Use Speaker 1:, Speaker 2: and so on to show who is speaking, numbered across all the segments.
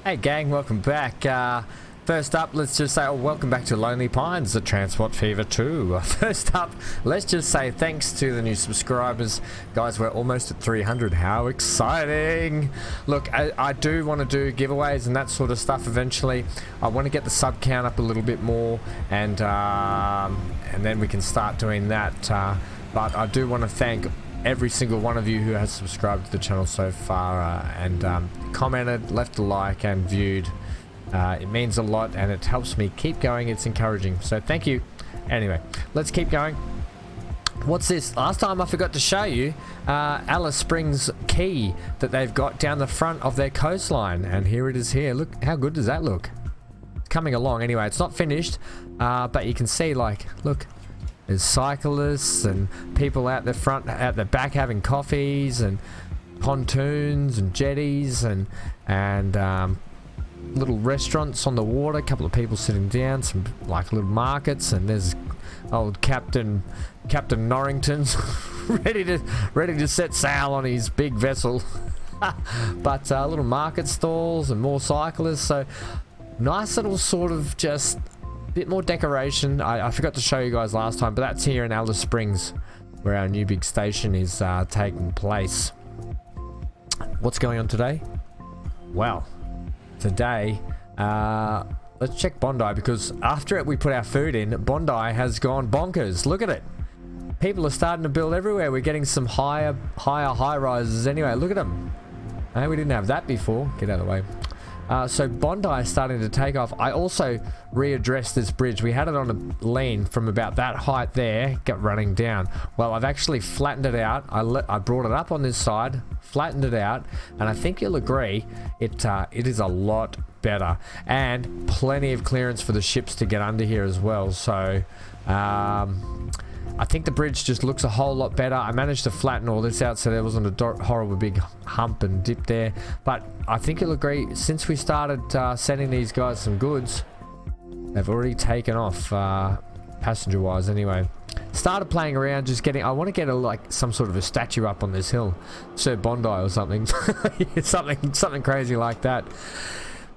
Speaker 1: Hey gang, welcome back. First up, let's just say, welcome back to Lonely Pines, the Transport Fever 2. First up, let's just say thanks to the new subscribers. Guys, we're almost at 300. How exciting! Look, I do want to do giveaways and that sort of stuff eventually. I want to get the sub count up a little bit more, and then we can start doing that. But I do want to thank every single one of you who has subscribed to the channel so far and commented, left a like and viewed. It means a lot and it helps me keep going. It's encouraging, so thank you. Anyway, let's keep going. What's this? Last time I forgot to show you Alice Springs key that they've got down the front of their coastline, and here it is here. Look, how good does that look? It's coming along anyway. It's not finished, but you can see, like, look, there's cyclists and people out the front, out the back having coffees, and pontoons and jetties and little restaurants on the water, a couple of people sitting down, some like little markets, and there's old Captain Norrington's ready to set sail on his big vessel. But little market stalls and more cyclists, so nice little sort of just bit more decoration. I forgot to show you guys last time, but that's here in Alice Springs where our new big station is taking place. What's going on today? Well, today let's check Bondi, because after we put our food in, Bondi has gone bonkers. Look at it. People are starting to build everywhere. We're getting some higher high rises anyway. Look at them. Hey, we didn't have that before. Get out of the way. So Bondi is starting to take off. I also readdressed this bridge. We had it on a lean from about that height there, got running down. Well, I've actually flattened it out. I brought it up on this side, flattened it out, and I think you'll agree it is a lot better, and plenty of clearance for the ships to get under here as well. So I think the bridge just looks a whole lot better. I managed to flatten all this out so there wasn't a horrible big hump and dip there. But I think you'll agree, since we started sending these guys some goods, they've already taken off passenger wise anyway. Started playing around, just getting, I want to get like some sort of a statue up on this hill, Sir Bondi or something. something crazy like that.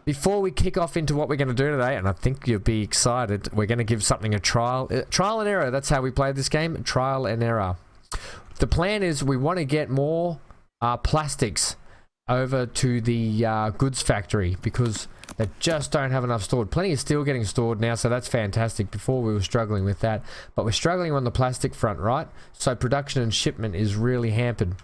Speaker 1: Before we kick off into what we're going to do today, and I think you'll be excited, we're going to give something a trial and error. That's how we play this game, trial and error. The plan is we want to get more plastics over to the goods factory, because they just don't have enough stored. Plenty of steel getting stored now, so that's fantastic. Before we were struggling with that, but we're struggling on the plastic front, right? So production and shipment is really hampered.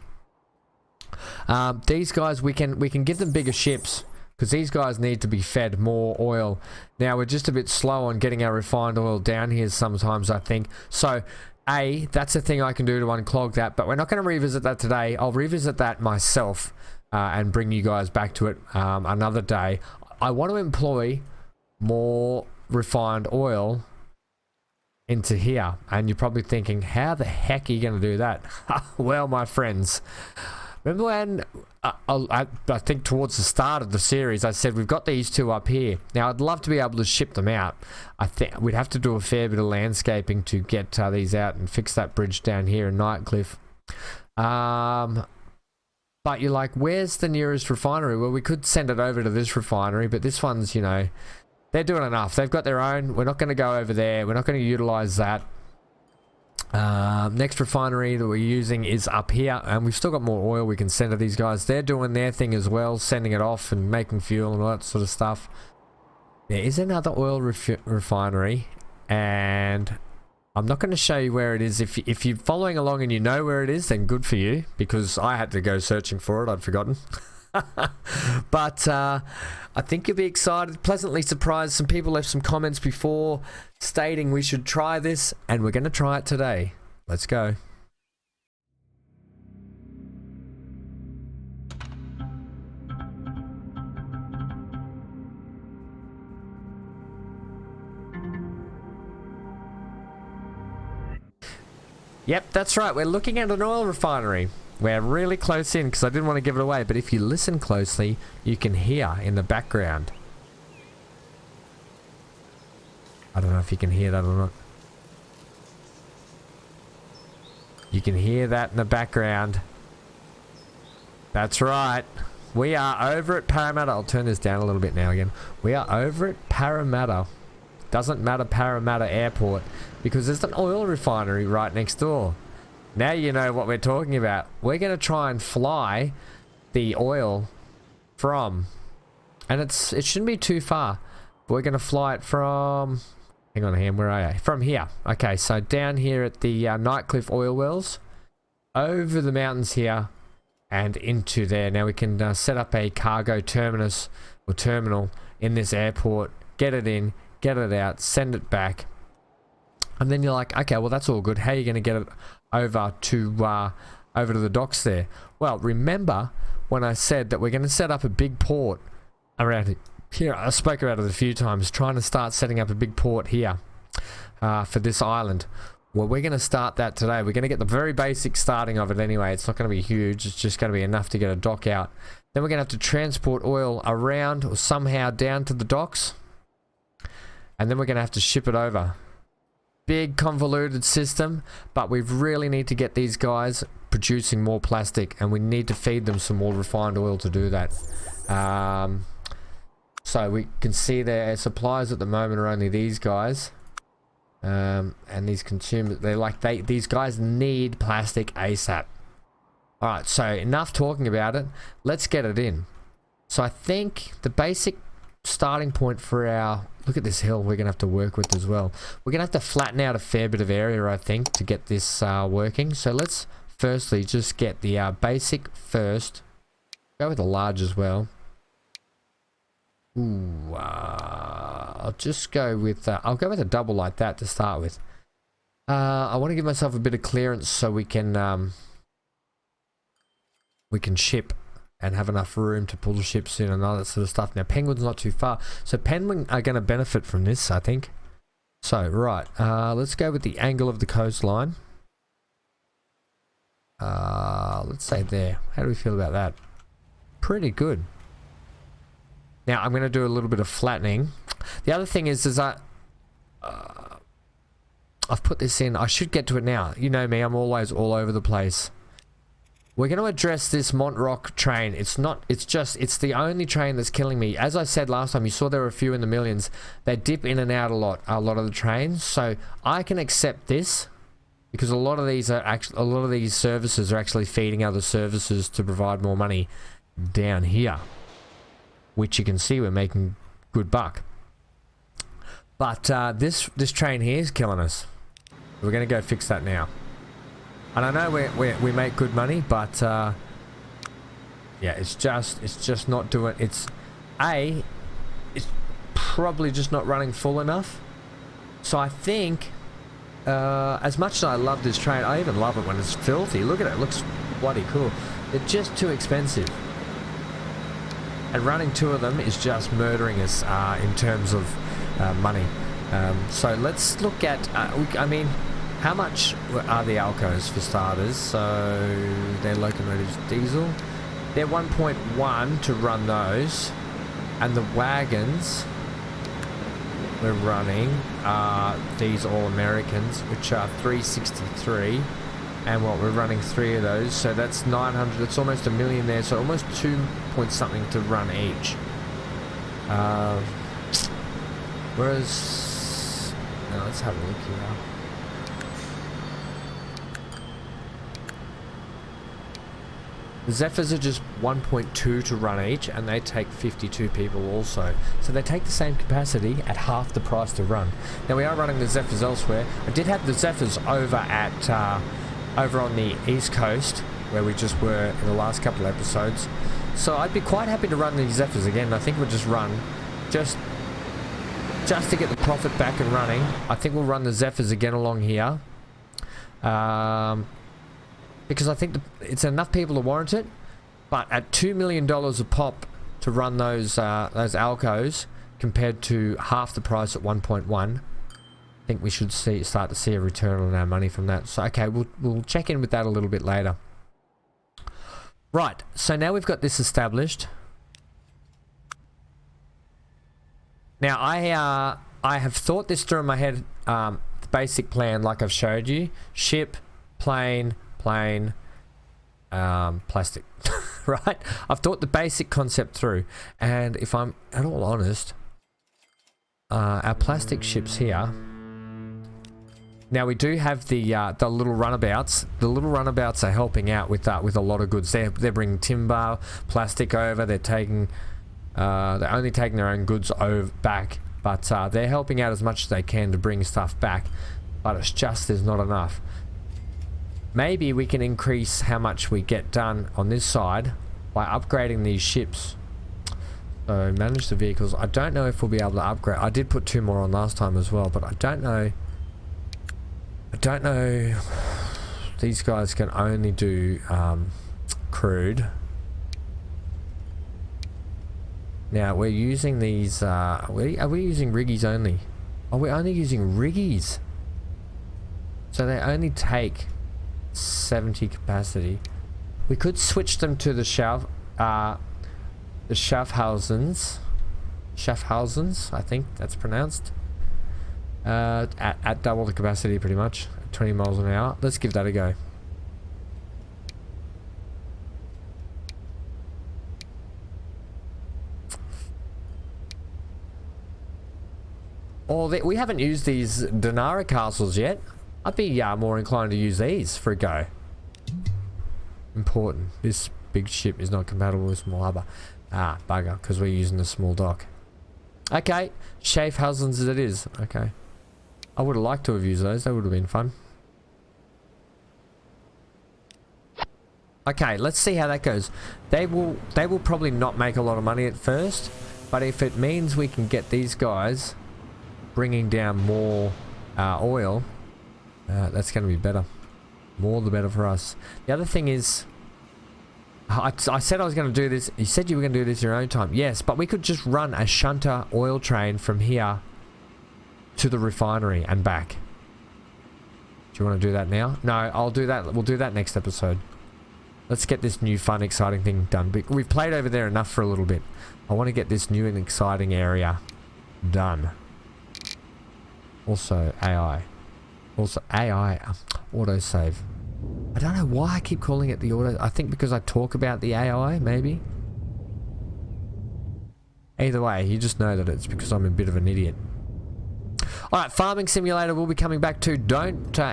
Speaker 1: These guys, we can give them bigger ships, because these guys need to be fed more oil. Now, we're just a bit slow on getting our refined oil down here sometimes, I think. So, that's a thing I can do to unclog that, but we're not going to revisit that today. I'll revisit that myself and bring you guys back to it another day. I want to employ more refined oil into here. And you're probably thinking, how the heck are you going to do that? Well, my friends, remember when I think towards the start of the series I said we've got these two up here. Now I'd love to be able to ship them out. I think we'd have to do a fair bit of landscaping to get these out and fix that bridge down here in Nightcliff. But you're like, where's the nearest refinery? Well, we could send it over to this refinery, but this one's, you know, they're doing enough. They've got their own. We're not going to go over there. We're not going to utilize that. Next refinery that we're using is up here, and we've still got more oil we can send to these guys. They're doing their thing as well, sending it off and making fuel and all that sort of stuff. There is another oil refinery, and I'm not going to show you where it is. If you're following along and you know where it is, then good for you, because I had to go searching for it. I'd forgotten. But I think you'll be excited, pleasantly surprised. Some people left some comments before stating we should try this, and we're going to try it today. Let's go. Yep, that's right. We're looking at an oil refinery. We're really close in, because I didn't want to give it away, but if you listen closely, you can hear in the background. I don't know if you can hear that or not. You can hear that in the background. That's right. We are over at Parramatta. I'll turn this down a little bit now again. We are over at Parramatta. Doesn't matter Parramatta Airport because there's an oil refinery right next door. Now you know what we're talking about. We're going to try and fly the oil from, and it shouldn't be too far. We're going to fly it from, hang on, where are you? From here. Okay, so down here at the Nightcliff oil wells, over the mountains here, and into there. Now we can set up a cargo terminus or terminal in this airport, get it in, get it out, send it back, and then you're like, okay, well that's all good. How are you going to get it over to the docks there? Well, remember when I said that we're going to set up a big port around here? I spoke about it a few times, trying to start setting up a big port here for this island. Well, we're going to start that today. We're going to get the very basic starting of it anyway. It's not going to be huge. It's just going to be enough to get a dock out. Then we're going to have to transport oil around or somehow down to the docks. And then we're going to have to ship it over. Big convoluted system, but we really need to get these guys producing more plastic, and we need to feed them some more refined oil to do that. So we can see their suppliers at the moment are only these guys. And these consumers, these guys need plastic ASAP. Alright, so enough talking about it. Let's get it in. So I think the basic starting point for our, look at this hill we're going to have to work with as well. We're going to have to flatten out a fair bit of area, I think, to get this working. So let's firstly just get the basic first. Go with the large as well. Ooh, I'll just go with, I'll go with a double like that to start with. I want to give myself a bit of clearance so we can ship and have enough room to pull the ships in and all that sort of stuff. Now, Penguin's not too far, so Penguin are going to benefit from this, I think. So, right, let's go with the angle of the coastline. Let's say there. How do we feel about that? Pretty good. Now, I'm going to do a little bit of flattening. The other thing is I've put this in. I should get to it now. You know me, I'm always all over the place. We're going to address this Montrock train. It's the only train that's killing me. As I said last time, you saw there were a few in the millions. They dip in and out a lot of the trains. So I can accept this because a lot of these services are actually feeding other services to provide more money down here, which you can see we're making good buck. But this train here is killing us. We're going to go fix that now. And I know we make good money, but yeah, it's just not doing. It's probably just not running full enough. So I think, as much as I love this train, I even love it when it's filthy. Look at it, it looks bloody cool. They're just too expensive. And running two of them is just murdering us in terms of money. So let's look at, I mean, how much are the Alcos for starters? So they're locomotives diesel. They're 1.1 to run those. And the wagons we're running are these All-Americans, which are 363. And what, we're running 3 of those, so that's 900. It's almost $1 million there, so almost 2 point something to run each. Whereas, now let's have a look here. The Zephyrs are just 1.2 to run each, and they take 52 people also. So they take the same capacity at half the price to run. Now we are running the Zephyrs elsewhere. I did have the Zephyrs over at over on the east coast, where we just were in the last couple of episodes. So I'd be quite happy to run the Zephyrs again. I think we'll just run just to get the profit back and running. I think we'll run the Zephyrs again along here. Because I think it's enough people to warrant it, but at $2 million a pop to run those Alcos compared to half the price at 1.1, I think we should start to see a return on our money from that. So okay, we'll check in with that a little bit later. Right, so now we've got this established. Now I have thought this through in my head, the basic plan like I've showed you: ship, plane, plastic. right? I've thought the basic concept through, and if I'm at all honest, our plastic ships here. Now we do have the little runabouts. The little runabouts are helping out with a lot of goods. They're bringing timber, plastic over. They're only taking their own goods back, but they're helping out as much as they can to bring stuff back. But it's just there's not enough. Maybe we can increase how much we get done on this side by upgrading these ships. So manage the vehicles. I don't know if we'll be able to upgrade. I did put 2 more on last time as well, but I don't know. These guys can only do crude. Now we're using these. Are we using riggies only? Oh, we're only using riggies. So they only take 70 capacity. We could switch them to the Schaffhausens, I think that's pronounced. At double the capacity, pretty much, 20 miles an hour. Let's give that a go. Oh, we haven't used these Dinara castles yet. I'd be more inclined to use these for a go. Important. This big ship is not compatible with small harbour. Ah, bugger, because we're using the small dock. Okay, Schaffhausens it is. Okay. I would have liked to have used those. That would have been fun. Okay, let's see how that goes. They will probably not make a lot of money at first, but if it means we can get these guys bringing down more oil, that's going to be better. More the better for us. The other thing is, I said I was going to do this. You said you were going to do this in your own time. Yes, but we could just run a shunter oil train from here to the refinery and back. Do you want to do that now? No, I'll do that. We'll do that next episode. Let's get this new fun, exciting thing done. We've played over there enough for a little bit. I want to get this new and exciting area done. Also, AI. Autosave. I don't know why I keep calling it the auto. I think because I talk about the AI, maybe. Either way, you just know that it's because I'm a bit of an idiot. Alright, Farming Simulator will be coming back to.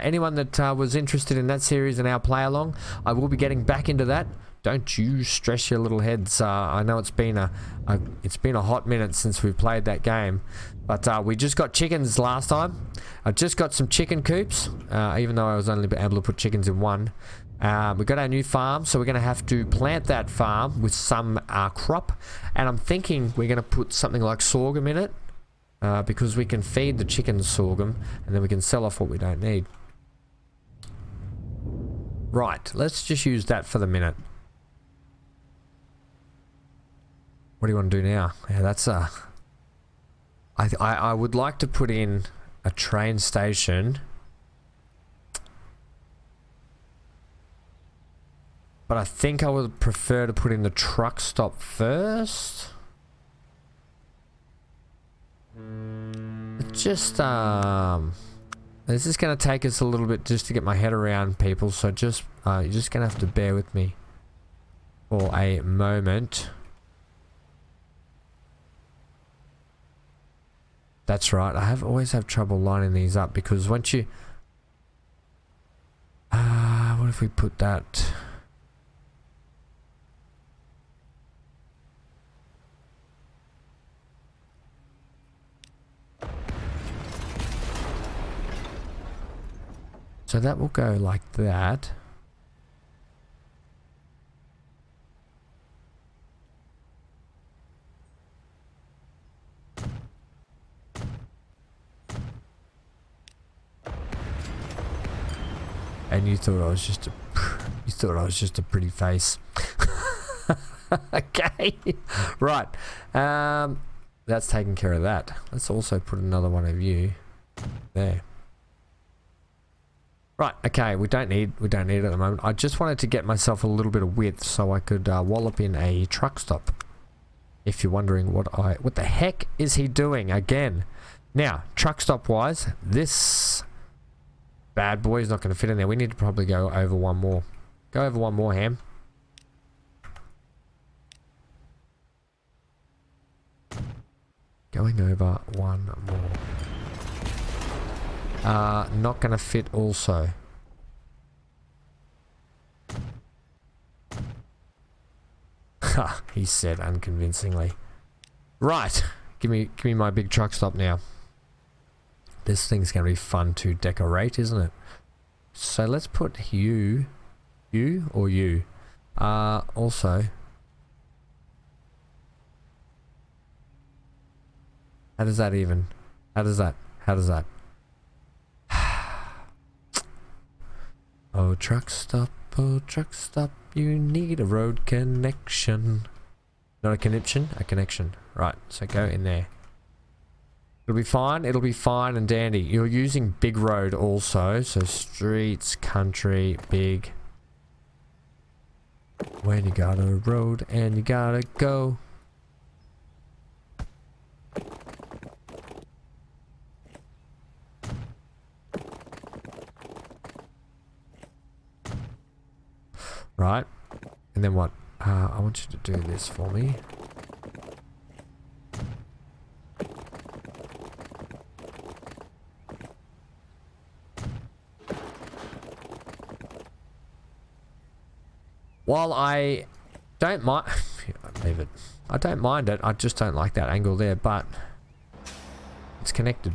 Speaker 1: Anyone that was interested in that series and our play along, I will be getting back into that. Don't you stress your little heads. I know it's been a hot minute since we played that game, but we just got chickens last time. I just got some chicken coops, even though I was only able to put chickens in one. We got our new farm, so we're going to have to plant that farm with some crop, and I'm thinking we're going to put something like sorghum in it, because we can feed the chickens sorghum, and then we can sell off what we don't need. Right, let's just use that for the minute. What do you want to do now? Yeah, that's I would like to put in a train station, but I think I would prefer to put in the truck stop first. It's just this is going to take us a little bit just to get my head around, people, so just you're just going to have to bear with me for a moment. That's right, I always have trouble lining these up because once you... what if we put that... So that will go like that. And you thought I was just a pretty face. Okay. Right. That's taking care of that. Let's also put another one of you there. Right, okay, we don't need it at the moment. I just wanted to get myself a little bit of width so I could wallop in a truck stop. If you're wondering what the heck is he doing again? Now, truck stop wise, this bad boy is not going to fit in there. We need to probably go over one more. Go over one more, Ham. Going over one more. Not gonna fit also. Ha, he said unconvincingly. Right, give me my big truck stop now. This thing's gonna be fun to decorate, isn't it? So let's put you or you. Also, how does that? Oh truck stop, you need a road connection. Not a connection, a connection. Right, so go in there. It'll be fine and dandy. You're using big road also, so streets, country, big. When you got a road and you gotta go. Right, and then what? I want you to do this for me. While I don't mind, leave it. I don't mind it. I just don't like that angle there, but it's connected.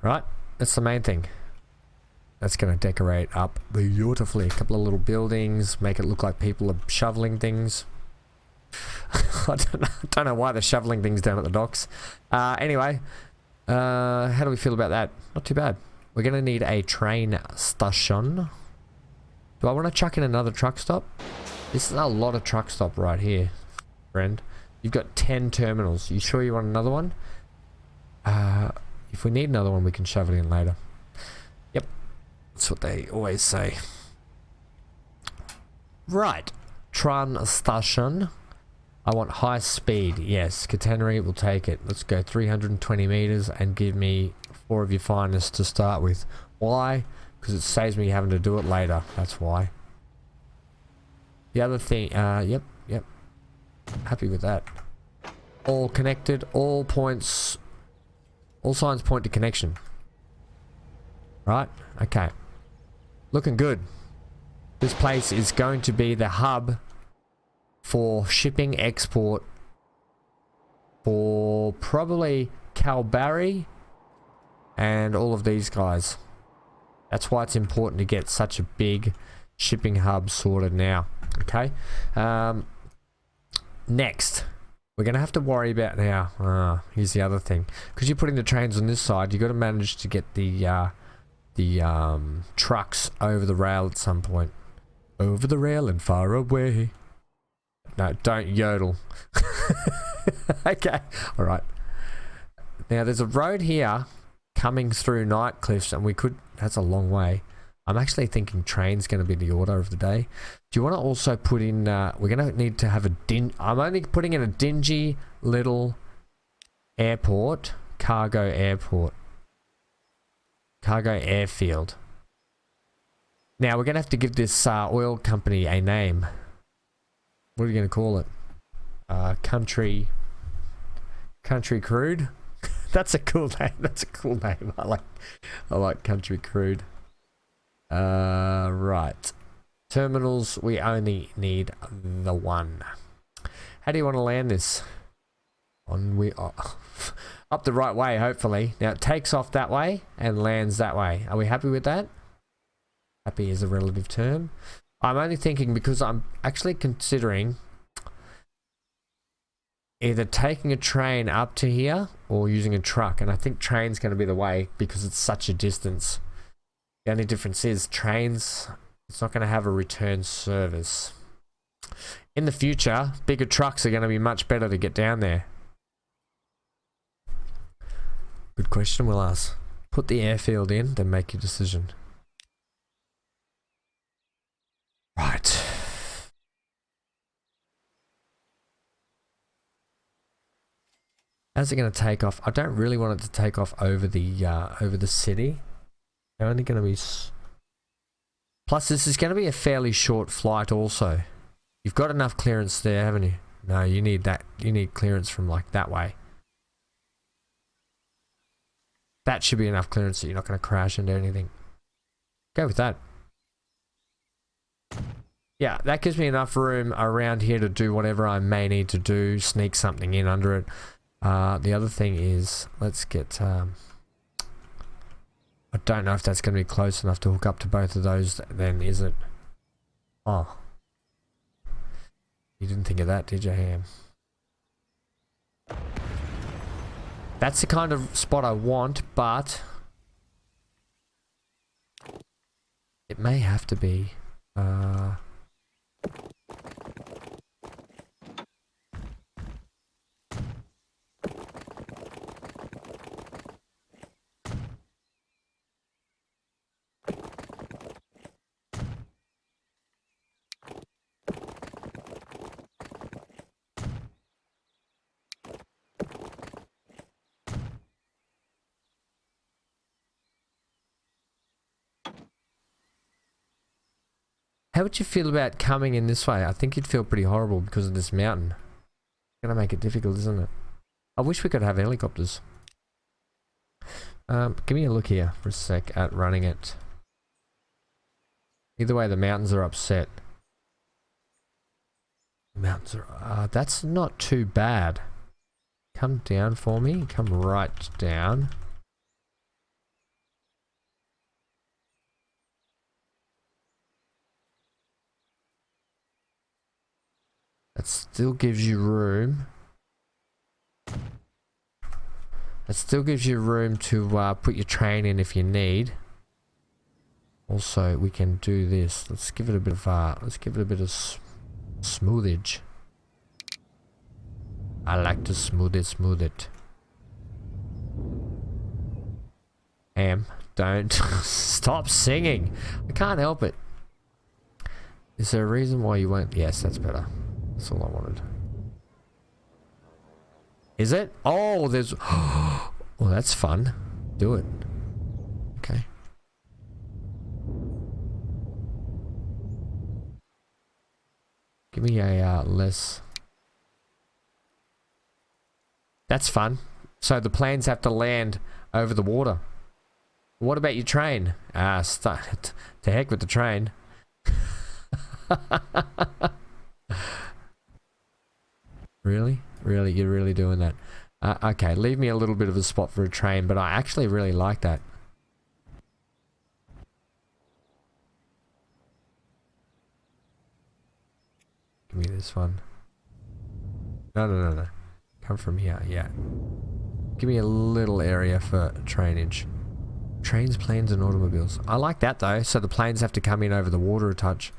Speaker 1: Right, that's the main thing. That's going to decorate up beautifully. A couple of little buildings, make it look like people are shoveling things. I don't know why they're shoveling things down at the docks. Anyway, how do we feel about that? Not too bad. We're going to need a train station. Do I want to chuck in another truck stop? This is a lot of truck stop right here, friend. You've got 10 terminals. You sure you want another one? If we need another one, we can shove it in later. Yep. That's what they always say. Right. Tran station. I want high speed. Yes, catenary will take it. Let's go 320 meters and give me 4 of your finest to start with. Why? Because it saves me having to do it later. That's why. The other thing, yep. Happy with that. All connected, all points, all signs point to connection. Right? Okay. Looking good. This place is going to be the hub for shipping export for probably Calgary and all of these guys. That's why it's important to get such a big shipping hub sorted now. Okay. Next, we're going to have to worry about now. Here's the other thing. Because you're putting the trains on this side, you've got to manage to get the trucks over the rail at some point. Over the rail and far away. No, don't yodel. Okay. All right. Now, there's a road here coming through Night Cliffs, and we could... That's a long way. I'm actually thinking train's going to be the order of the day. Do you want to also put in... we're going to need to have a... I'm only putting in a dingy little airport. Cargo airport. Cargo airfield. Now, we're going to have to give this oil company a name. What are you going to call it? Country Crude? That's a cool name. That's a cool name. I like Country Crude. Right. Terminals, we only need the one. How do you want to land this? Up the right way, hopefully. Now it takes off that way and lands that way. Are we happy with that? Happy is a relative term. I'm only thinking because I'm actually considering either taking a train up to here or using a truck, and I think train's going to be the way because it's such a distance. The only difference is trains, it's not going to have a return service. In the future, bigger trucks are going to be much better to get down there. Good question, we'll ask. Put the airfield in, then make your decision. Right. How's it going to take off? I don't really want it to take off over the city. They're only going to be... Plus, this is going to be a fairly short flight also. You've got enough clearance there, haven't you? No, you need that. You need clearance from like that way. That should be enough clearance that you're not going to crash into anything. Go with that. Yeah, that gives me enough room around here to do whatever I may need to do, sneak something in under it. The other thing is, let's get, I don't know if that's going to be close enough to hook up to both of those then, is it? Oh. You didn't think of that, did you, Ham? That's the kind of spot I want, but it may have to be, how would you feel about coming in this way? I think you'd feel pretty horrible because of this mountain. It's gonna make it difficult, isn't it? I wish we could have helicopters. Give me a look here for a sec at running it. Either way, the mountains are upset. The mountains are... that's not too bad. Come down for me. Come right down. That still gives you room. That still gives you room to put your train in if you need. Also, we can do this. Let's give it a bit of smoothage. I like to smooth it. Ham, don't stop singing. I can't help it. Is there a reason why you won't? Yes, that's better. That's all I wanted. Is it? Oh, there's... Oh, that's fun. Do it. Okay. Give me a less... That's fun. So the planes have to land over the water. What about your train? To heck with the train. Really? Really? You're really doing that? Okay, leave me a little bit of a spot for a train, but I actually really like that. Give me this one. No. Come from here, yeah. Give me a little area for trainage. Trains, planes, and automobiles. I like that though, so the planes have to come in over the water a touch.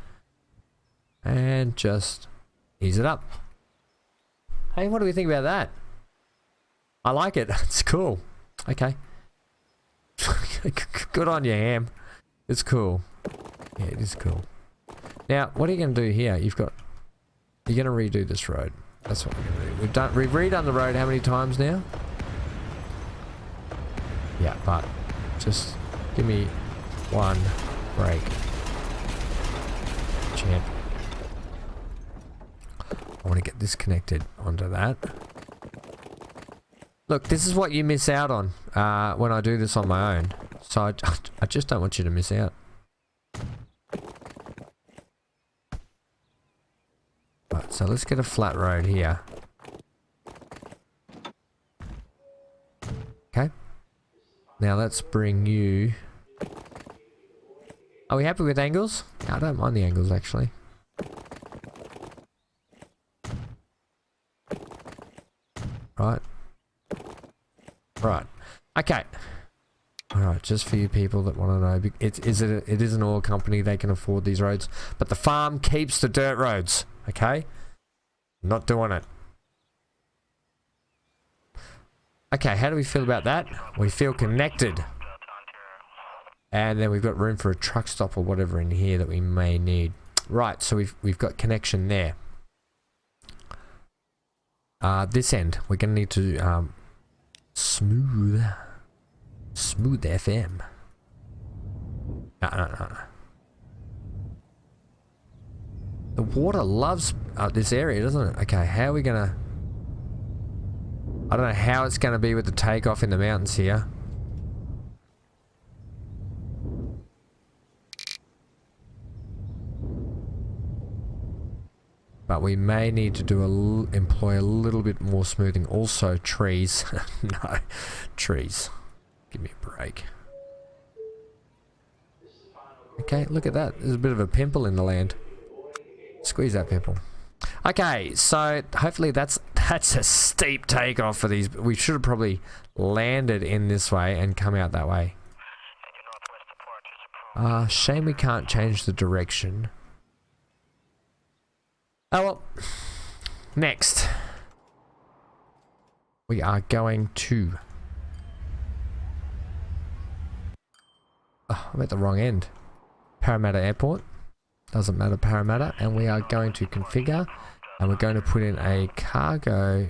Speaker 1: And just ease it up. Hey, what do we think about that? I like it. It's cool. Okay. Good on you, Ham. It's cool. Yeah, it is cool. Now, what are you going to do here? You're going to redo this road. That's what we're going to do. We've redone the road how many times now? Yeah, but just give me one break. Champ. I want to get this connected onto that. Look, this is what you miss out on when I do this on my own. So I just don't want you to miss out. Right, so let's get a flat road here. Okay. Now let's bring you... Are we happy with angles? I don't mind the angles actually. Right. Right. Okay. Alright, just for you people that want to know, it is an oil company, they can afford these roads, but the farm keeps the dirt roads, okay? Not doing it. Okay, how do we feel about that? We feel connected. And then we've got room for a truck stop or whatever in here that we may need. Right, so we've got connection there. This end, we're going to need to smooth FM. No. The water loves this area, doesn't it? Okay, how are we going to... I don't know how it's going to be with the takeoff in the mountains here. But we may need to do employ a little bit more smoothing. Also, trees. No, trees. Give me a break. Okay, look at that. There's a bit of a pimple in the land. Squeeze that pimple. Okay, so hopefully that's a steep takeoff for these. We should have probably landed in this way and come out that way. Shame we can't change the direction. Oh well. Next. We are going to... Oh, I'm at the wrong end. Parramatta Airport. Doesn't matter, Parramatta. And we are going to configure. And we're going to put in a cargo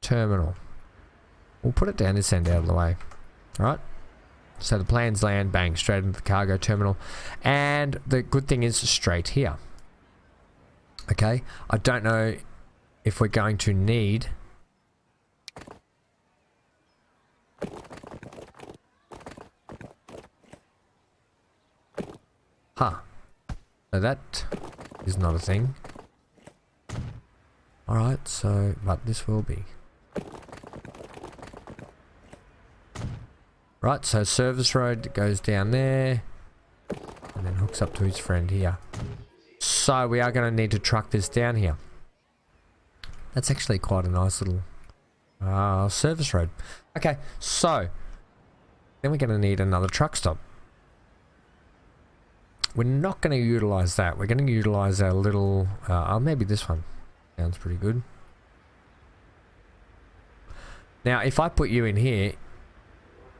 Speaker 1: terminal. We'll put it down this end out of the way. Alright. So the planes land, bang, straight into the cargo terminal. And the good thing is straight here. Okay, I don't know if we're going to need... Huh. So that is not a thing. Alright, so, but this will be. Right, so service road goes down there. And then hooks up to his friend here. So we are going to need to truck this down here. That's actually quite a nice little service road. Okay, so then we're going to need another truck stop. We're not going to utilize that. We're going to utilize our little... maybe this one. Sounds pretty good. Now, if I put you in here,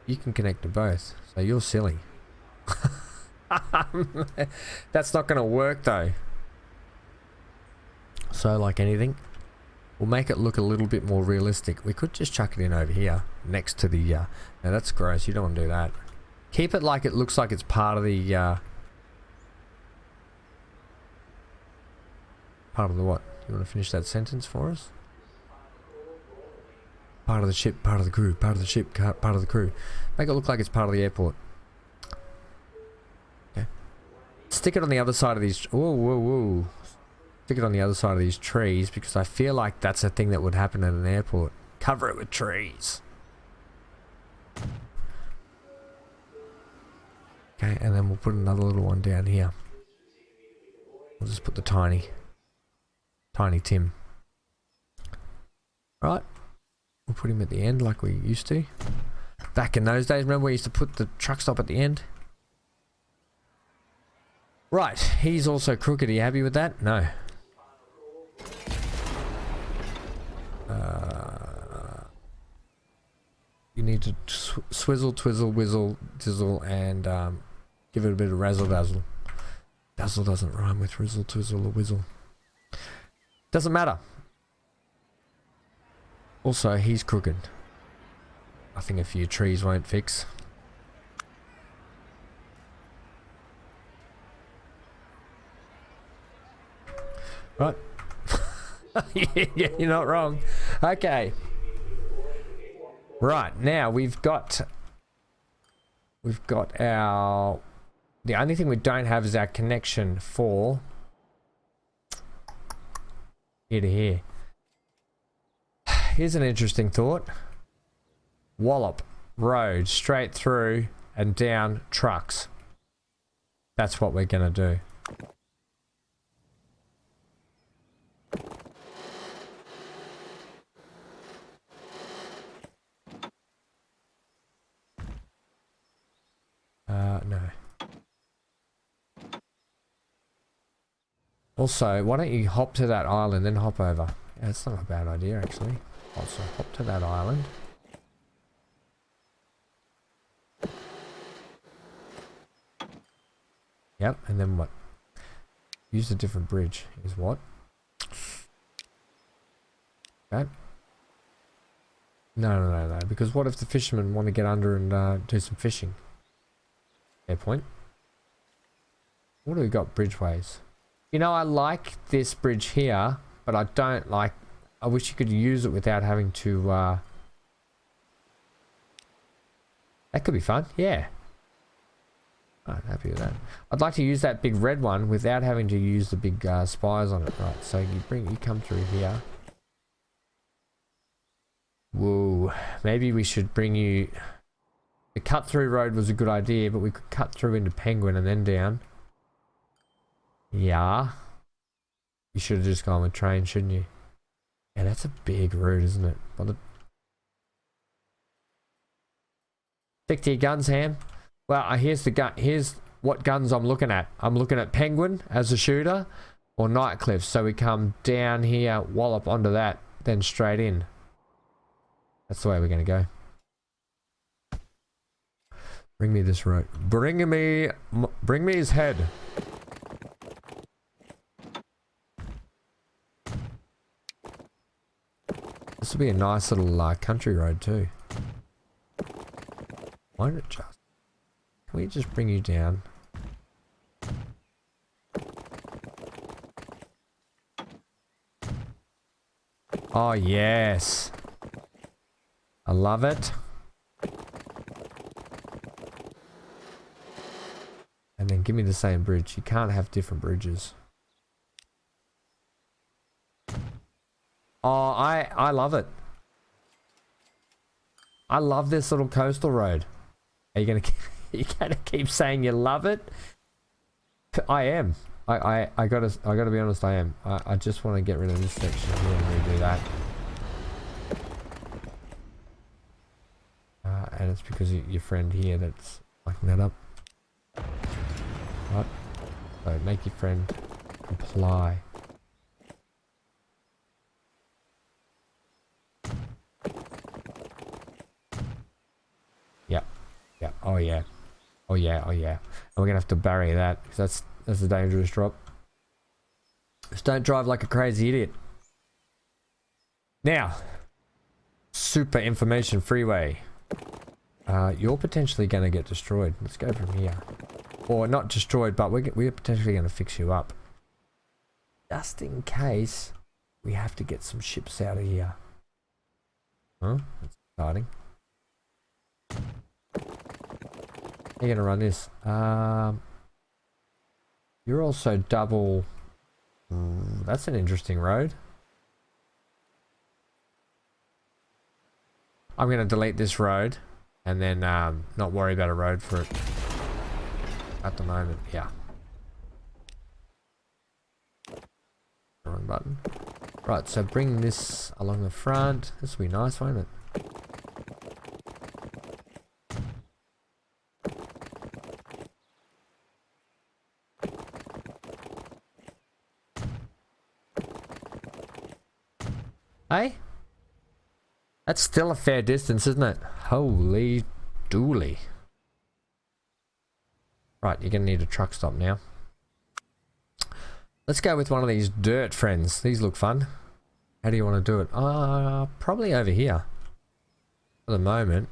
Speaker 1: you can connect to both. So you're silly. That's not going to work though. So like anything, we'll make it look a little bit more realistic. We could just chuck it in over here next to the now that's gross, you don't want to do that. Keep it like it looks like it's part of the part of the what? You want to finish that sentence for us? Part of the ship, part of the crew, part of the ship, part of the crew. Make it look like it's part of the airport. Stick it on the other side of these... Whoa, whoa, whoa. Stick it on the other side of these trees because I feel like that's a thing that would happen at an airport. Cover it with trees. Okay, and then we'll put another little one down here. We'll just put the tiny Tim. Right. We'll put him at the end like we used to. Back in those days, remember we used to put the truck stop at the end? Right, he's also crooked. Are you happy with that? No. You need to swizzle, twizzle, whizzle, dizzle, and give it a bit of razzle dazzle. Dazzle doesn't rhyme with rizzle, twizzle, or whizzle. Doesn't matter. Also, he's crooked. Nothing a few trees won't fix. Right. Yeah, you're not wrong. Okay. Right, now we've got our... The only thing we don't have is our connection for here to here. Here's an interesting thought. Wallop road straight through and down trucks. That's what we're going to do. No. Also, why don't you hop to that island, then hop over? Yeah, it's not a bad idea, actually. Also, hop to that island. Yep, and then what? Use a different bridge. Is what? Okay. No, because what if the fishermen want to get under and do some fishing? Fair point. What do we got bridgeways? You know, I like this bridge here, but I don't like... I wish you could use it without having to... That could be fun, yeah. Right, happy with that. I'd like to use that big red one without having to use the big spires on it. Right, so you come through here. Whoa, maybe we should bring you... The cut-through road was a good idea, but we could cut through into Penguin and then down. Yeah. You should have just gone with train, shouldn't you? Yeah, that's a big route, isn't it? Stick to your guns, Ham. Well, here's the gun. Here's what guns I'm looking at. I'm looking at Penguin as a shooter, or Nightcliff. So we come down here, wallop onto that, then straight in. That's the way we're gonna go. Bring me this road. Bring me his head. This will be a nice little country road too. Won't it just? Can we just bring you down? Oh yes. I love it. And then give me the same bridge. You can't have different bridges. Oh, I love it. I love this little coastal road. Are you gonna keep saying you love it? I am. I gotta be honest, I am. I just want to get rid of this section here and redo that. And it's because of your friend here that's fucking that up. Right? So make your friend comply. Yep. Yep. Oh yeah. Oh yeah. Oh yeah. And we're gonna have to bury that because that's a dangerous drop. Just don't drive like a crazy idiot. Now, super information freeway. You're potentially going to get destroyed. Let's go from here. Or not destroyed, but we're potentially going to fix you up. Just in case we have to get some ships out of here. Huh? That's exciting. How are you going to run this? You're also double... that's an interesting road. I'm going to delete this road. And then not worry about a road for it at the moment. Yeah. Wrong button. Right, so bring this along the front. This will be nice, won't it? Hey? That's still a fair distance, isn't it? Holy dooly. Right, you're going to need a truck stop now. Let's go with one of these dirt friends. These look fun. How do you want to do it? Probably over here. For the moment.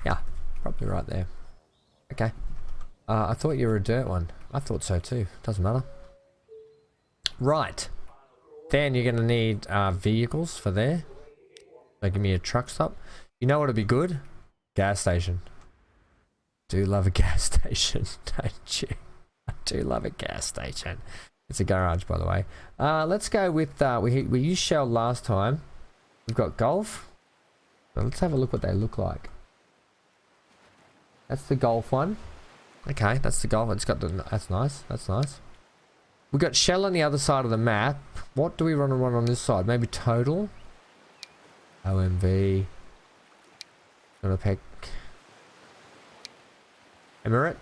Speaker 1: Yeah, probably right there. Okay. I thought you were a dirt one. I thought so too. Doesn't matter. Right. Then you're going to need vehicles for there. So give me a truck stop. You know what would be good? Gas station. Do love a gas station, don't you? I do love a gas station. It's a garage, by the way. Let's go with... we used Shell last time. We've got Golf. Now let's have a look what they look like. That's the Golf one. Okay, that's the Golf. It's got the... That's nice. That's nice. We've got Shell on the other side of the map. What do we run on this side? Maybe Total? OMV. Gonna pick... Emirate.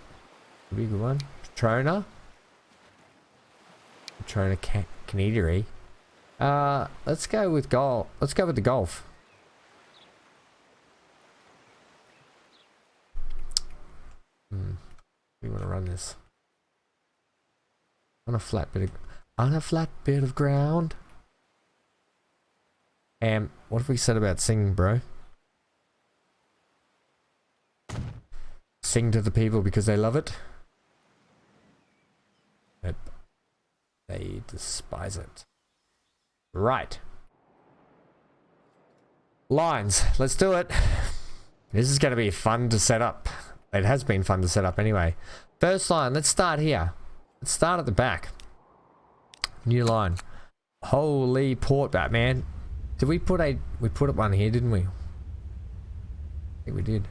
Speaker 1: Could be a good one. Patrona. Patrona Canadiary. Let's go with Golf. Let's go with the Golf. We want to run this on a flat bit of ground. What have we said about singing, bro? Sing to the people because they love it. They despise it. Right. Lines. Let's do it. This is going to be fun to set up. It has been fun to set up anyway. First line. Let's start here. Let's start at the back. New line. Holy port, Batman. Did we put a... We put one here, didn't we? I think we did.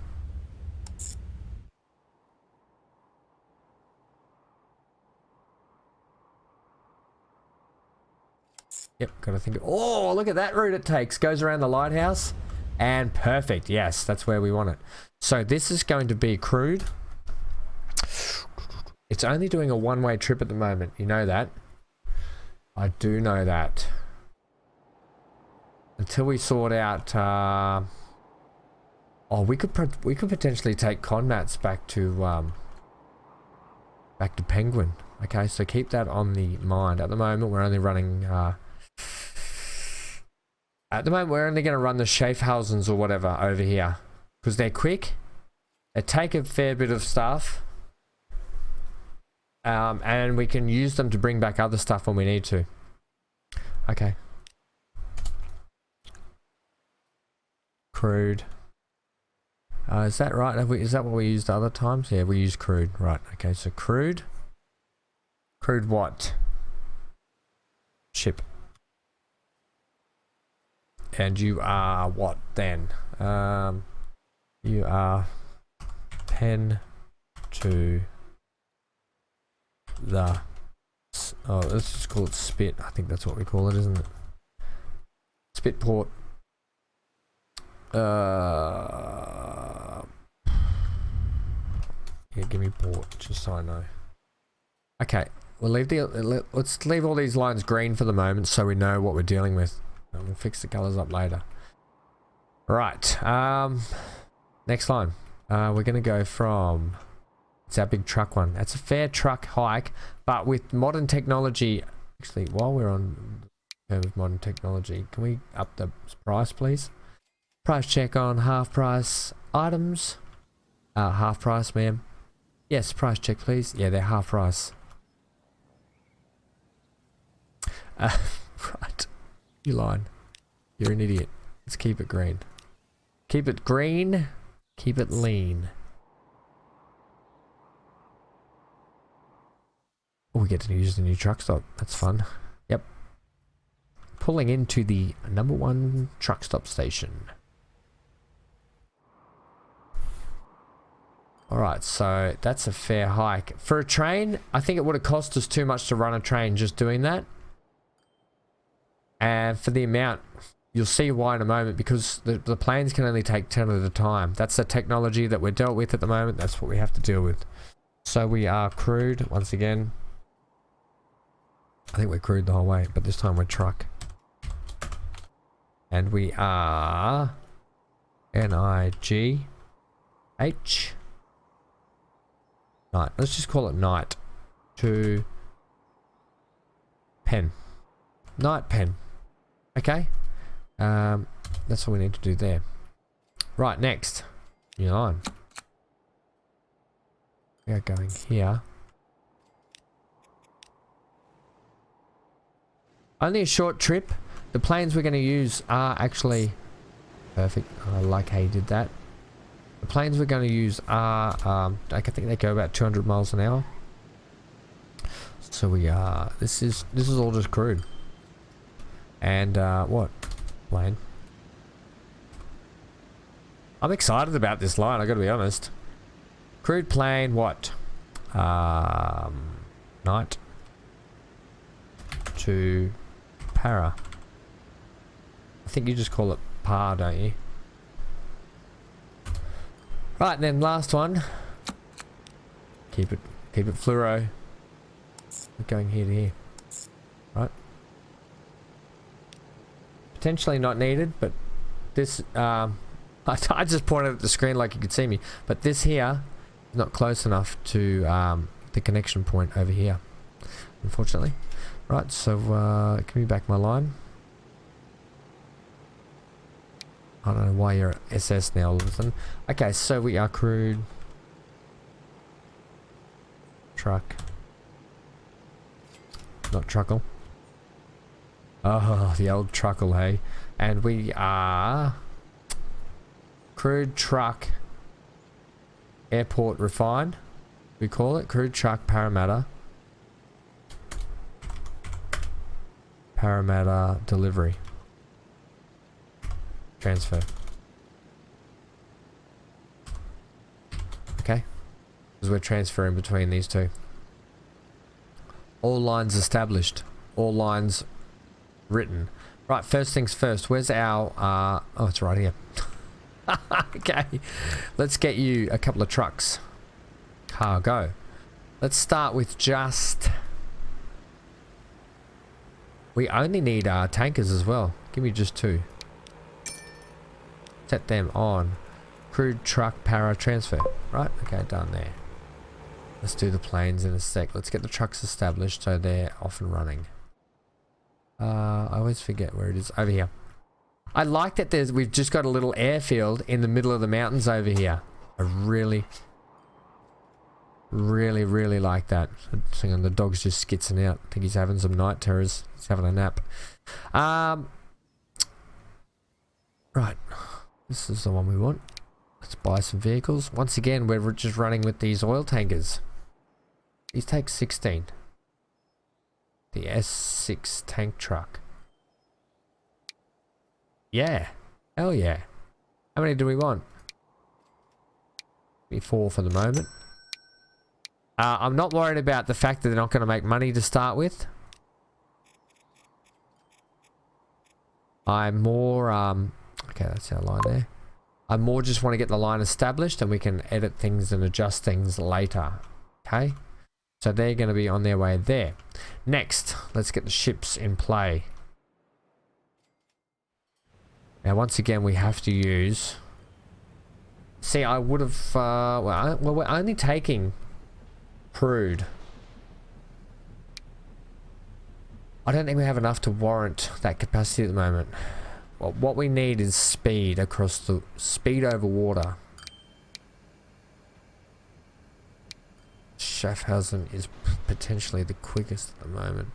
Speaker 1: Yep, gotta think. Oh, look at that route it takes. Goes around the lighthouse. And perfect. Yes, that's where we want it. So this is going to be crude. It's only doing a one-way trip at the moment. You know that. I do know that. Until we sort out... oh, we could potentially take Conmats back to Penguin. Okay, so keep that on the mind. At the moment, we're only running... At the moment, we're only going to run the Schaffhausens or whatever over here. Because they're quick. They take a fair bit of stuff. And we can use them to bring back other stuff when we need to. Okay. Crude. Is that right? Is that what we used other times? Yeah, we use crude. Right. Okay, so crude. Crude what? Ship. And you are what then? You are pen to the... Oh, let's just call it spit. I think that's what we call it, isn't it? Spit port. Yeah, give me port, just so I know. Okay, we'll leave let's leave all these lines green for the moment so we know what we're dealing with. And we'll fix the colors up later. Right, next line. We're gonna go from... It's our big truck one. That's a fair truck hike, but with modern technology... Actually, while we're on terms of modern technology, can we up the price, please? Price check on half price items. Half price, ma'am. Yes, price check, please. Yeah, they're half price. Right. You line. You're an idiot. Let's keep it green. Keep it green. Keep it lean. Oh, we get to use the new truck stop. That's fun. Yep. Pulling into the #1 truck stop station. Alright, so that's a fair hike. For a train, I think it would have cost us too much to run a train just doing that. And for the amount, you'll see why in a moment, because the planes can only take 10 at a time. That's the technology that we're dealt with at the moment. That's what we have to deal with. So we are crude, once again. I think we're crude the whole way, but this time we're truck. And we are... NIGH. Night. Let's just call it night. To... pen. Night pen. Okay. That's all we need to do there. Right, next. New line. We are going here. Only a short trip. The planes we're going to use are actually... Perfect. I like how you did that. The planes we're going to use are... I think they go about 200 miles an hour. So we are... This is all just crude. And what? Plane. I'm excited about this line, I gotta be honest. Crude plane, what? Night. To para. I think you just call it par, don't you? Right, and then last one. Keep it fluoro. We're going here to here. Right. Potentially not needed, but this, I just pointed at the screen like you could see me, but this here is not close enough to the connection point over here, unfortunately. Right, so give me back my line. I don't know why you're SS now all of a sudden. Okay, so we are crude. not truckle. Oh, the old truckle, hey. And we are crude truck airport refine. We call it crude truck Parramatta. Parramatta delivery. Transfer. Okay. Because we're transferring between these two. All lines established. All lines written. Right, first things first. Where's our... oh, it's right here. Okay. Let's get you a couple of trucks. Cargo. Let's start with just... We only need tankers as well. Give me just 2. Set them on. Crude truck para transfer. Right? Okay, done there. Let's do the planes in a sec. Let's get the trucks established so they're off and running. I always forget where it is. Over here. I like that we've just got a little airfield in the middle of the mountains over here. I really like that. Hang on, the dog's just skitzing out. I think he's having some night terrors. He's having a nap. Right. This is the one we want. Let's buy some vehicles. Once again, we're just running with these oil tankers. These take 16. The S6 tank truck. Yeah. Hell yeah. How many do we want? 4 for the moment. I'm not worried about the fact that they're not going to make money to start with. I'm more... okay, that's our line there. I more just want to get the line established and we can edit things and adjust things later. Okay? So they're going to be on their way there. Next, let's get the ships in play. Now, once again, we have to use... See, I would have... well, we're only taking crude. I don't think we have enough to warrant that capacity at the moment. Well, what we need is speed across the... Speed over water. Schaffhausen is potentially the quickest at the moment.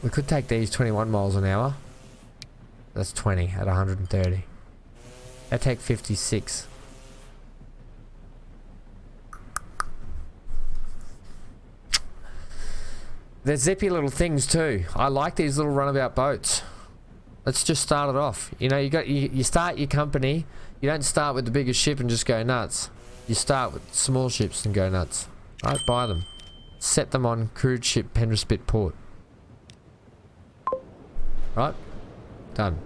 Speaker 1: We could take these 21 miles an hour. That's 20 at 130. They take 56. They're zippy little things too. I like these little runabout boats. Let's just start it off. You know, you start your company. You don't start with the biggest ship and just go nuts. You start with small ships and go nuts. Right, buy them. Set them on crude ship Penrith Spit Port. Right? Done.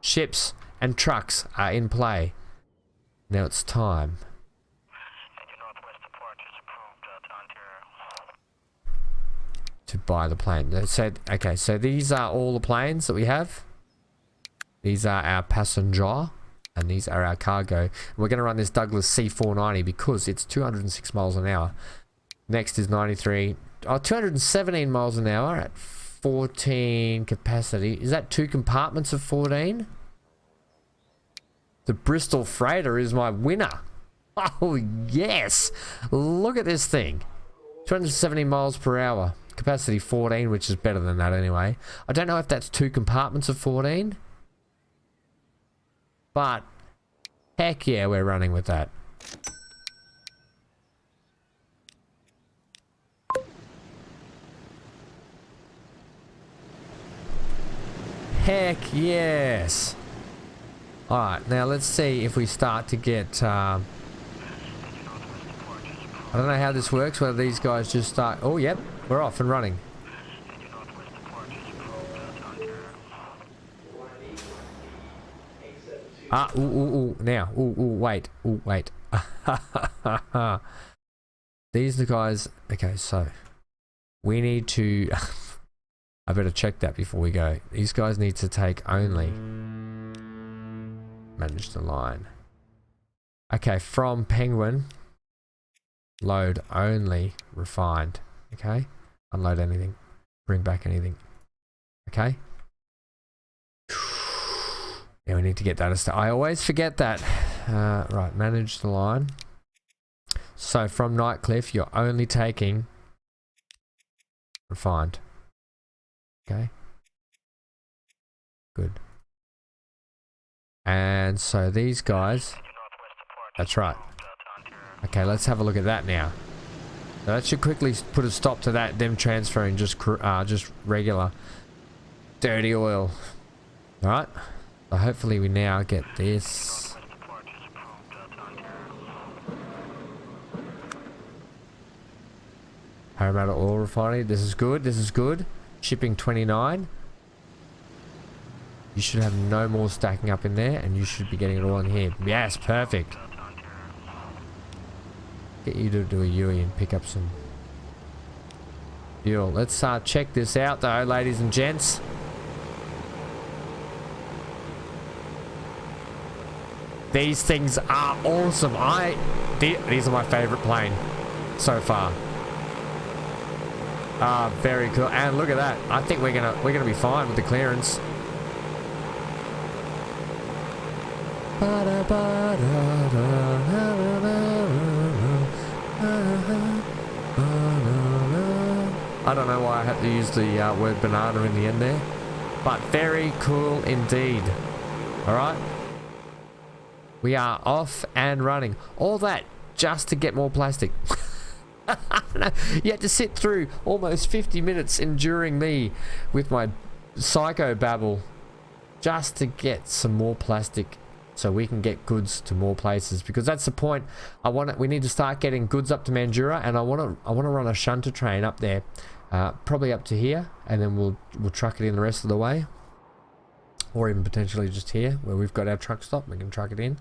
Speaker 1: Ships and trucks are in play. Now it's time. To buy the plane. They said, okay, so these are all the planes that we have. These are our passenger. And these are our cargo. And we're going to run this Douglas C490 because it's 206 miles an hour. Next is 93. Oh, 217 miles an hour at 14 capacity. Is that 2 compartments of 14? The Bristol Freighter is my winner. Oh, yes. Look at this thing. 270 miles per hour. Capacity 14, which is better than that anyway. I don't know if that's 2 compartments of 14. But, heck yeah, we're running with that. Heck yes. Alright, now let's see if we start to get... I don't know how this works, whether these guys just start... Oh, yep, we're off and running. Ah, now, wait, wait. These are the guys, okay, so, we need to, I better check that before we go. These guys need to take only, manage the line. Okay, from Penguin, load only refined, okay? Unload anything, bring back anything, okay? Yeah, we need to get that. I always forget that. Right, manage the line. So from Nightcliff, you're only taking Refined. Okay. Good. And so these guys, that's right. Okay, let's have a look at that now. So that should quickly put a stop to that, them transferring just regular dirty oil. Alright, so hopefully we now get this. Parramatta Oil Refinery, this is good, this is good. Shipping 29. You should have no more stacking up in there, and you should be getting it all in here. Yes, perfect. Get you to do a UE and pick up some fuel. Let's check this out though, ladies and gents. These things are awesome. These are my favorite plane so far. Very cool. And look at that. I think we're gonna be fine with the clearance. I don't know why I had to use the word banana in the end there, but very cool indeed. Alright, we are off and running. All that just to get more plastic. You had to sit through almost 50 minutes enduring me with my psycho babble just to get some more plastic so we can get goods to more places, because that's the point. We need to start getting goods up to Mandurah, and I want to run a shunter train up there, probably up to here, and then we'll truck it in the rest of the way, or even potentially just here where we've got our truck stop. We can truck it in.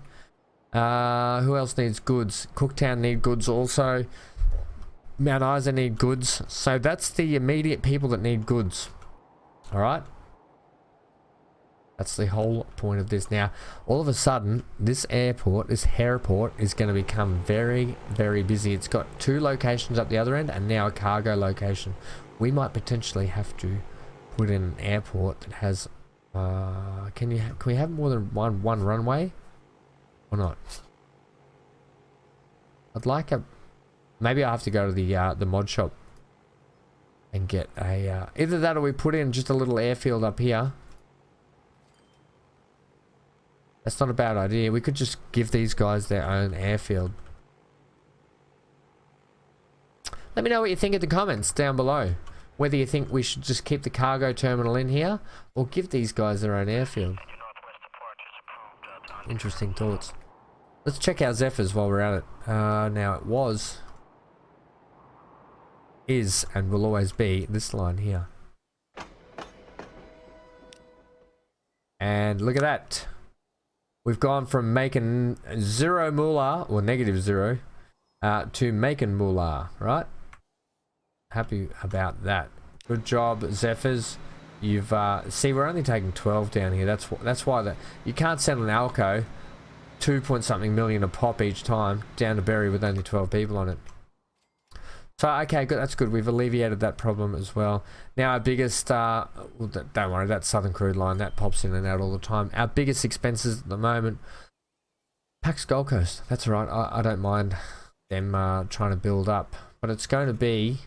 Speaker 1: Who else needs goods? Cooktown need goods also. Mount Isa need goods. So that's the immediate people that need goods. All right. That's the whole point of this. Now, all of a sudden, this airport, this airport, is going to become very, very busy. It's got 2 locations up the other end, and now a cargo location. We might potentially have to put in an airport that has. Can we have more than one runway, or not? I'd like a. Maybe I have to go to the mod shop and get a. Either that, or we put in just a little airfield up here. That's not a bad idea. We could just give these guys their own airfield. Let me know what you think in the comments down below. Whether you think we should just keep the cargo terminal in here or give these guys their own airfield. Interesting thoughts. Let's check our Zephyrs while we're at it. Now it was, is, and will always be this line here. And look at that. We've gone from making 0 moolah, or -0, to making moolah, right? Happy about that. Good job, Zephyrs. You've see, we're only taking 12 down here. That's why you can't send an Alco 2-point-something million a pop each time down to Berry with only 12 people on it. So okay, good. That's good. We've alleviated that problem as well. Now our biggest, well, don't worry, that Southern Crude line that pops in and out all the time. Our biggest expenses at the moment, PAX Gold Coast. That's all right. I don't mind them trying to build up, but it's going to be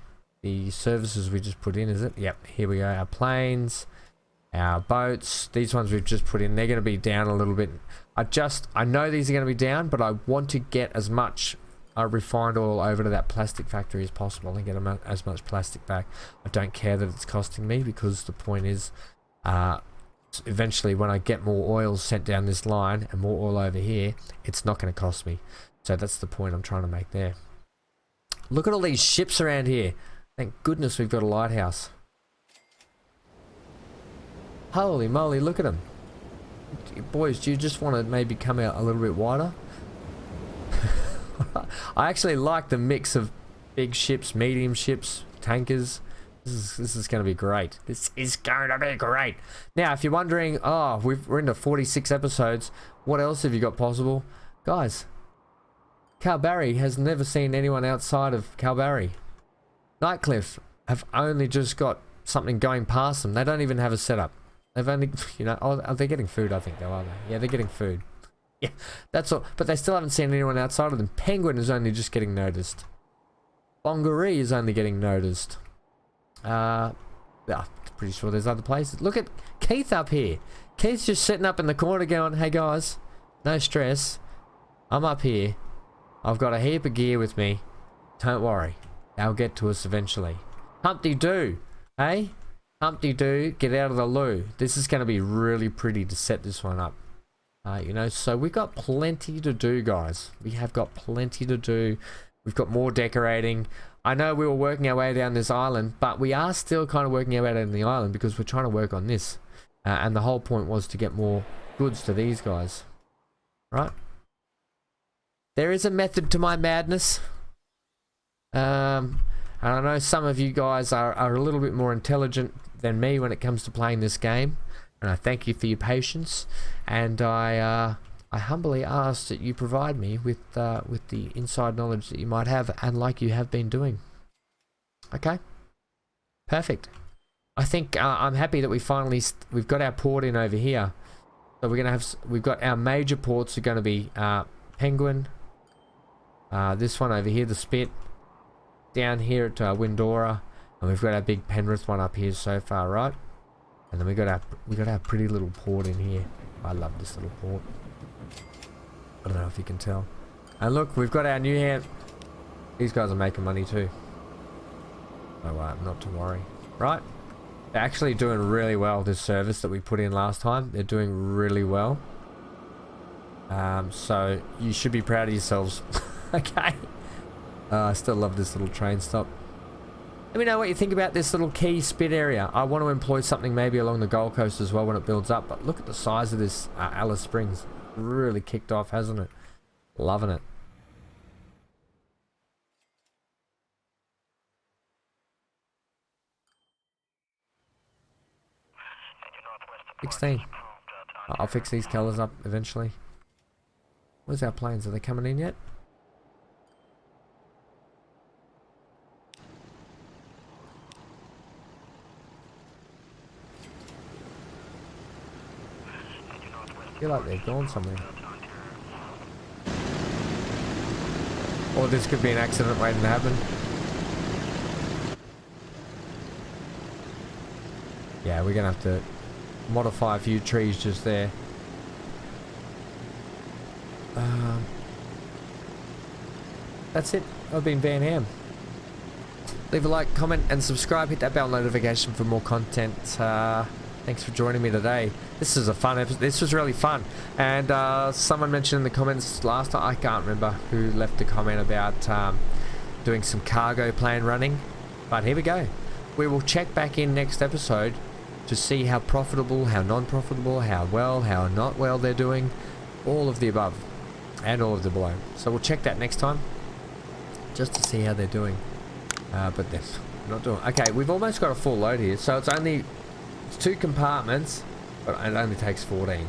Speaker 1: the services we just put in, is it? Yep. Here we go. Our planes, our boats. These ones we've just put in. They're going to be down a little bit. I know these are going to be down, but I want to get as much refined oil over to that plastic factory as possible and get as much plastic back. I don't care that it's costing me, because the point is eventually when I get more oil sent down this line and more oil over here, it's not going to cost me. So that's the point I'm trying to make there. Look at all these ships around here. Thank goodness we've got a lighthouse. Holy moly, look at them. Boys, do you just want to maybe come out a little bit wider? I actually like the mix of big ships, medium ships, tankers. This is going to be great. This is going to be great. Now, if you're wondering, oh, we're into 46 episodes. What else have you got possible? Guys, Kalbarri has never seen anyone outside of Kalbarri. Nightcliff have only just got something going past them. They don't even have a setup. They've only, you know, oh, they're getting food, I think, though, are they? Yeah, they're getting food. Yeah, that's all. But they still haven't seen anyone outside of them. Penguin is only just getting noticed. Bongaree is only getting noticed. Yeah, pretty sure there's other places. Look at Keith up here. Keith's just sitting up in the corner going, hey guys, no stress. I'm up here. I've got a heap of gear with me. Don't worry. They'll get to us eventually. Humpty Doo. Hey? Humpty Doo, get out of the loo. This is going to be really pretty to set this one up. You know, so we've got plenty to do, guys. We have got plenty to do. We've got more decorating. I know we were working our way down this island, but we are still kind of working our way down the island because we're trying to work on this. And the whole point was to get more goods to these guys. Right? There is a method to my madness. And I know some of you guys are a little bit more intelligent than me when it comes to playing this game. And I thank you for your patience. And I humbly ask that you provide me with the inside knowledge that you might have, and like you have been doing. Okay, perfect. I think I'm happy that we've got our port in over here. So we've got our major ports are going to be Penguin, this one over here, the Spit, down here at Windora, and we've got our big Penrith one up here so far, right? And then we got our pretty little port in here. I love this little port. I don't know if you can tell. And look, we've got our new hand. These guys are making money too. So not to worry. Right? They're actually doing really well, this service that we put in last time. They're doing really well. So you should be proud of yourselves. Okay? I still love this little train stop. Let me know what you think about this little key Spit area. I want to employ something maybe along the Gold Coast as well when it builds up. But look at the size of this Alice Springs. Really kicked off, hasn't it? Loving it. $16. I'll fix these colours up eventually. Where's our planes? Are they coming in yet? I feel like they've gone somewhere. Or this could be an accident waiting to happen. Yeah, we're gonna have to modify a few trees just there. That's it. I've been Van Ham. Leave a like, comment, and subscribe. Hit that bell notification for more content. Thanks for joining me today. This is a fun episode. This was really fun. And someone mentioned in the comments last time, I can't remember who left a comment about doing some cargo plane running. But here we go. We will check back in next episode to see how profitable, how non-profitable, how well, how not well they're doing. All of the above and all of the below. So we'll check that next time just to see how they're doing. But they're not doing. Okay, we've almost got a full load here. So it's 2 compartments, but it only takes 14.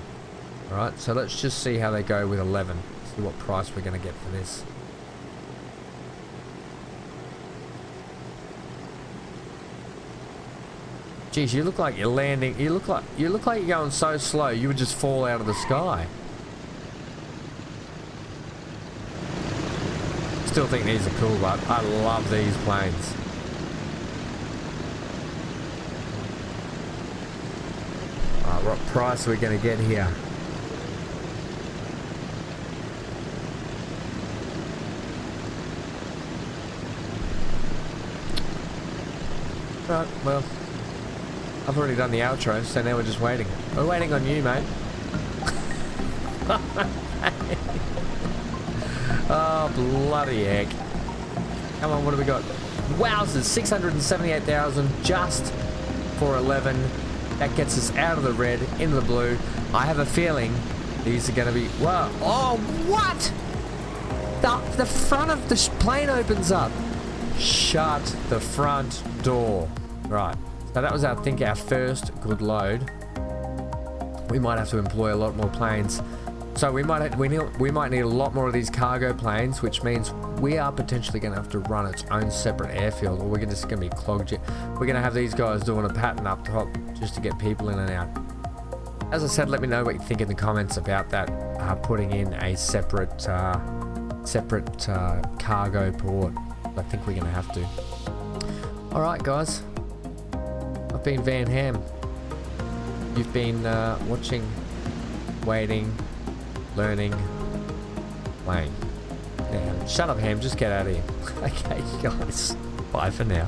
Speaker 1: Alright, so let's just see how they go with 11. See what price we're going to get for this. Geez, you look like you're landing. You look like you're going so slow you would just fall out of the sky. Still think these are cool, but I love these planes. Alright, what price are we going to get here? Right, well, I've already done the outro, so now we're just waiting. We're waiting on you, mate. Oh, bloody heck. Come on, what do we got? Wowzers, 678,000 just for 11. That gets us out of the red, into the blue. I have a feeling these are going to be... Wow. Oh, what? The front of the plane opens up. Shut the front door. Right. So that was, I think, our first good load. We might have to employ a lot more planes. So we might need a lot more of these cargo planes, which means we are potentially going to have to run its own separate airfield, or we're just going to be clogged. We're going to have these guys doing a pattern up top just to get people in and out. As I said, let me know what you think in the comments about that, putting in a separate cargo port. I think we're going to have to. Alright guys, I've been Van Ham. You've been watching, waiting, learning, playing. Now, shut up, Ham. Just get out of here. Okay, guys. Bye for now.